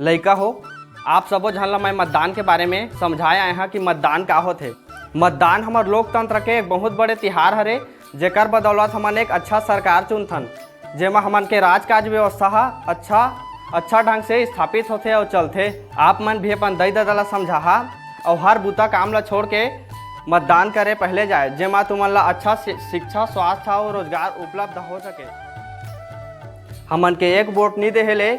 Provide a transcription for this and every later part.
लइका हो, आप सबो झन ला मैं मतदान के बारे में समझाए आए हैं कि मतदान का होथे। मतदान हमार लोकतंत्र के एक बहुत बड़े तिहार हरे, जेकर बदौलत हमन एक अच्छा सरकार चुनथन, जेमा हमन के राजकाज व्यवस्था अच्छा ढंग से स्थापित होथे और चलथे। आप मन भी अपन दई ददा ला समझाहा और हर बूता काम ला छोड़ के मतदान करे पहले जाए, जेमा तुमन ला अच्छा शिक्षा, स्वास्थ्य और रोजगार उपलब्ध हो सके। हमन के एक वोट नहीं देहेले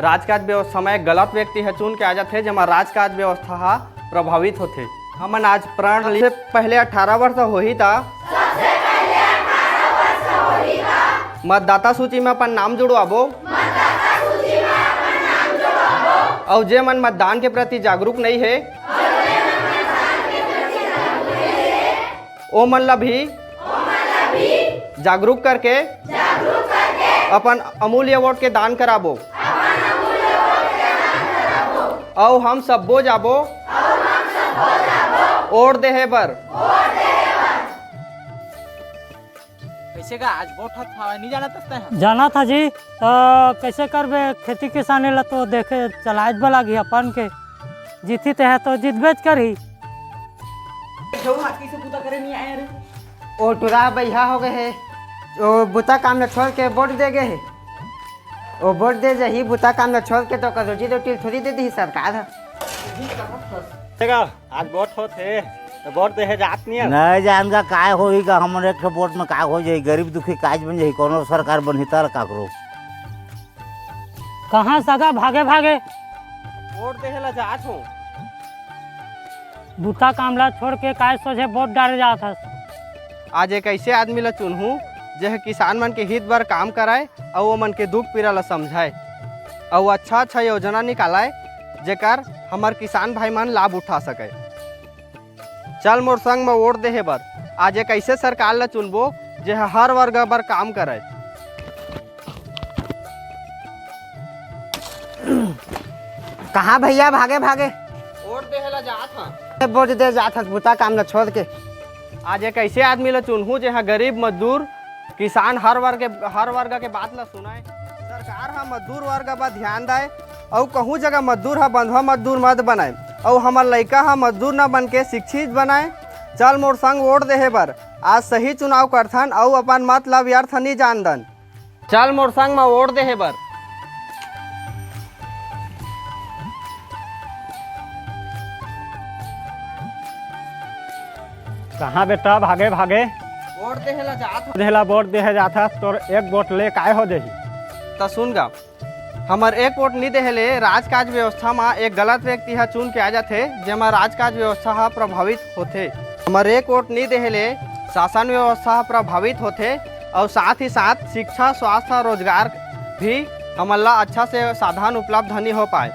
राजकाज व्यवस्था में एक गलत व्यक्ति है चुन के आ जाते, जेमा राजकाज व्यवस्था प्रभावित होते। हमन आज प्रणाली से पहले 18 वर्ष हो ही था, मतदाता सूची में अपन नाम जुड़वाबो और जे मन मतदान के प्रति जागरूक नहीं है ओ मन ला भी जागरूक करके अपन अमूल्य वोट के दान कराबो और हम सबो जाबो वोट देहे बर। कैसे का आज वोट था नहीं जाना था? जाना था जी, तो कैसे करबे खेती किसानी ला तो देखे चलाए वाला घी अपन के जीती ते है तो जीतबेच करी। ओ टुरा बैहा हो गए है, ओ बुता काम न छोड़ के वोट दे गए है। ओ वोट दे जही बुता काम न छोड़ के तो रोजी रोटी थोड़ी दे दी सरकार है। आज वोट होते तो वोट दे जात नहीं नहीं जान का काय होगा, हमर एक वोट में का हो जाए, गरीब दुखी काज बन जाए, कोनो सरकार बनी तर काकरो कहाँ सगा भागे भागे वोट देहेला जात हूँ। बूता कामला छोड़ के काय सोचे वोट डाले जात हस। आज एक ऐसे आदमी ला चुनहूँ जो किसान मन के हित बर काम कराए और वो मन के दुख पीड़ा ला समझाए और अच्छा योजना निकालाए, जेकर हमार किसान भाई मन लाभ उठा सके। चल मोर संग में वोट देहे बर आज एक ऐसे सरकार ला चुनबो जे हर वर्ग बर काम करे। कहाँ भैया भागे भागे वोट देहेला जात हां, वोट दे जात हस बुता काम न छोड़ के। आज एक ऐसे आदमी ला चुनहूँ जे गरीब मजदूर किसान हर वर्ग के बात ला सुनाए। सरकार हा मजदूर वर्ग पर ध्यान दाए और कहूँ जगह मजदूर हा बंधुआ मजदूर मत बनाए और हमार लइका हा मजदूर न बन के शिक्षित बनाए। चल मोर संग वोट देहे बर आज सही चुनाव करथन और अपन मत ला व्यर्थ नहीं जान दन। चल मोर संग में वोट देहे बर। कहाँ बेटा भागे भागे वोट देहेला जात देहला वोट देहे जाता तोर एक वोट ले काय हो देही तो सुन गा, हमार एक वोट नहीं देहेले राजकाज व्यवस्था में एक गलत व्यक्ति है चुन के आ जाते, जेमा राजकाज व्यवस्था प्रभावित होते। हमार एक वोट नहीं देहेले शासन व्यवस्था प्रभावित होते और साथ ही साथ शिक्षा, स्वास्थ्य, रोजगार भी हमला अच्छा से साधन उपलब्ध नहीं हो पाए।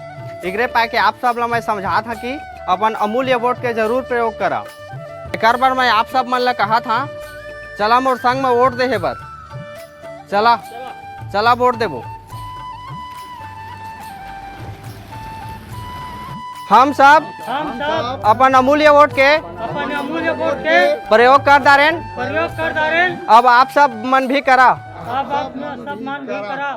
इगरे पाए के आप सब ला मैं समझा था कि अपन अमूल्य वोट के जरूर प्रयोग करा। एक बार मैं आप सब मन ला कहा था, चला मोर संग में वोट देहे बर। चला वोट देबो। हम सब अपन अमूल्य वोट के प्रयोग कर दारेन। अब आप सब मन भी करा। अब आप सब मन भी करा।